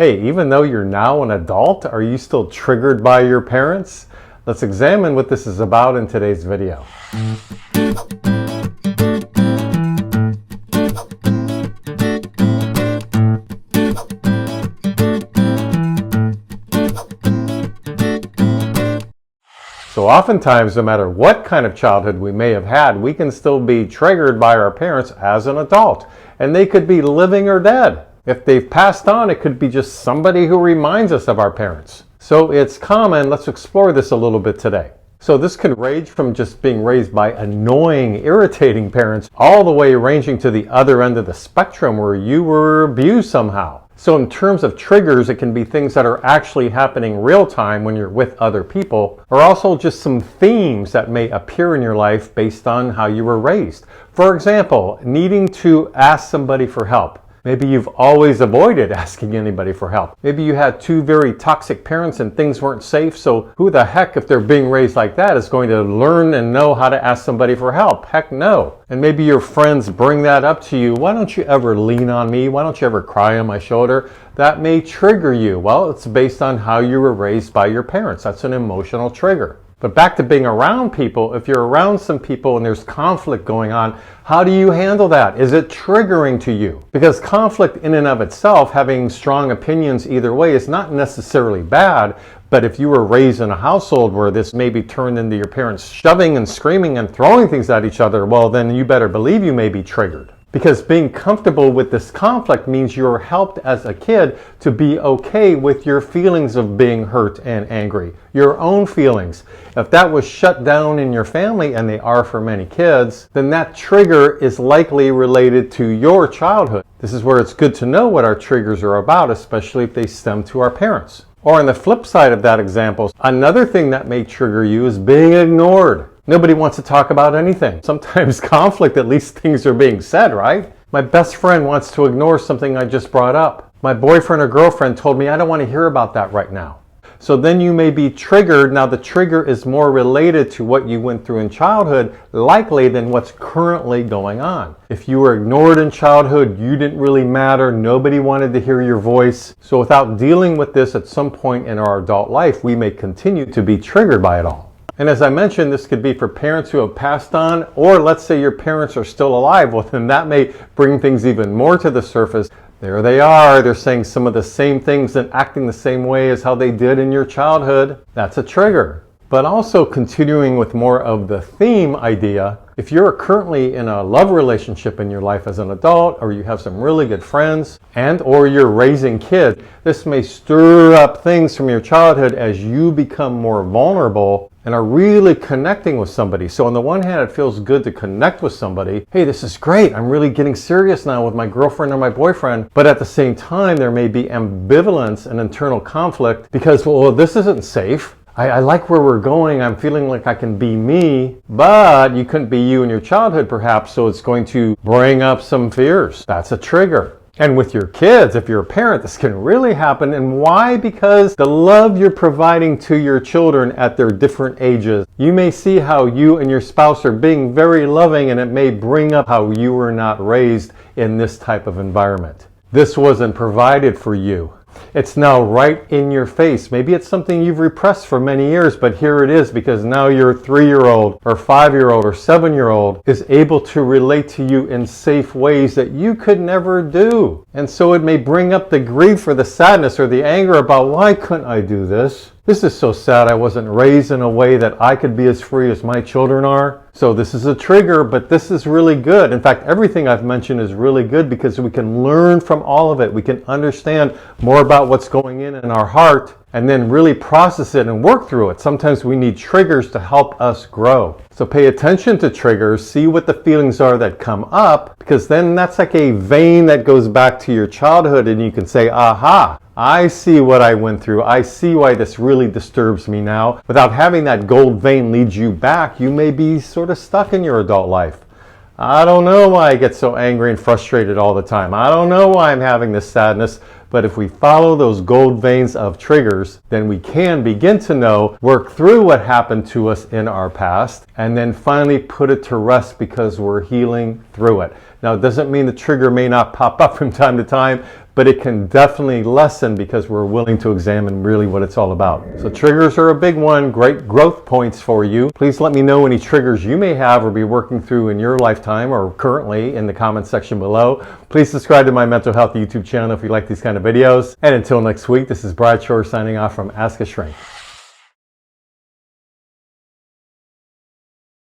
Hey, even though you're now an adult, are you still triggered by your parents? Let's examine what this is about in today's video. So oftentimes, no matter what kind of childhood we may have had, we can still be triggered by our parents as an adult. And they could be living or dead. If they've passed on, it could be just somebody who reminds us of our parents. So it's common. Let's explore this a little bit today. So this can range from just being raised by annoying, irritating parents, all the way ranging to the other end of the spectrum where you were abused somehow. So in terms of triggers, it can be things that are actually happening real time when you're with other people, or also just some themes that may appear in your life based on how you were raised. For example, needing to ask somebody for help. Maybe you've always avoided asking anybody for help. Maybe you had two very toxic parents and things weren't safe, so who the heck, if they're being raised like that, is going to learn and know how to ask somebody for help? Heck no. And maybe your friends bring that up to you. Why don't you ever lean on me? Why don't you ever cry on my shoulder? That may trigger you. Well, it's based on how you were raised by your parents. That's an emotional trigger. But back to being around people, if you're around some people and there's conflict going on, how do you handle that? Is it triggering to you? Because conflict in and of itself, having strong opinions either way, is not necessarily bad. But if you were raised in a household where this may be turned into your parents shoving and screaming and throwing things at each other, well, then you better believe you may be triggered. Because being comfortable with this conflict means you're helped as a kid to be okay with your feelings of being hurt and angry, your own feelings. If that was shut down in your family, and they are for many kids, then that trigger is likely related to your childhood. This is where it's good to know what our triggers are about, especially if they stem to our parents. Or on the flip side of that example, another thing that may trigger you is being ignored. Nobody wants to talk about anything. Sometimes conflict, at least things are being said, right? My best friend wants to ignore something I just brought up. My boyfriend or girlfriend told me I don't want to hear about that right now. So then you may be triggered. Now the trigger is more related to what you went through in childhood, likely, than what's currently going on. If you were ignored in childhood, you didn't really matter, nobody wanted to hear your voice. So without dealing with this at some point in our adult life, we may continue to be triggered by it all. And as I mentioned, this could be for parents who have passed on, or let's say your parents are still alive. Well, then that may bring things even more to the surface. There they are. They're saying some of the same things and acting the same way as how they did in your childhood. That's a trigger. But also continuing with more of the theme idea, if you're currently in a love relationship in your life as an adult, or you have some really good friends, and or you're raising kids, this may stir up things from your childhood as you become more vulnerable and are really connecting with somebody. So on the one hand, it feels good to connect with somebody. Hey, this is great. I'm really getting serious now with my girlfriend or my boyfriend. But at the same time, there may be ambivalence and internal conflict because, well, this isn't safe. I like where we're going. I'm feeling like I can be me, but you couldn't be you in your childhood perhaps, so it's going to bring up some fears. That's a trigger. And with your kids, if you're a parent, this can really happen. And why? Because the love you're providing to your children at their different ages. You may see how you and your spouse are being very loving, and it may bring up how you were not raised in this type of environment. This wasn't provided for you. It's now right in your face. Maybe it's something you've repressed for many years, but here it is because now your 3-year-old or 5-year-old or 7-year-old is able to relate to you in safe ways that you could never do. And so it may bring up the grief or the sadness or the anger about, why couldn't I do this? This is so sad. I wasn't raised in a way that I could be as free as my children are. So this is a trigger, but this is really good. In fact, everything I've mentioned is really good because we can learn from all of it. We can understand more about what's going in our heart and then really process it and work through it. Sometimes we need triggers to help us grow. So pay attention to triggers, see what the feelings are that come up, because then that's like a vein that goes back to your childhood and you can say, aha, I see what I went through. I see why this really disturbs me now. Without having that gold vein lead you back, you may be sort of stuck in your adult life. I don't know why I get so angry and frustrated all the time. I don't know why I'm having this sadness. But if we follow those gold veins of triggers, then we can begin to know, work through what happened to us in our past, and then finally put it to rest because we're healing through it. Now, it doesn't mean the trigger may not pop up from time to time, but it can definitely lessen because we're willing to examine really what it's all about. So triggers are a big one, great growth points for you. Please let me know any triggers you may have or be working through in your lifetime or currently in the comments section below. Please subscribe to my mental health YouTube channel if you like these kind of videos. And until next week, this is Brad Shore signing off from Ask a Shrink.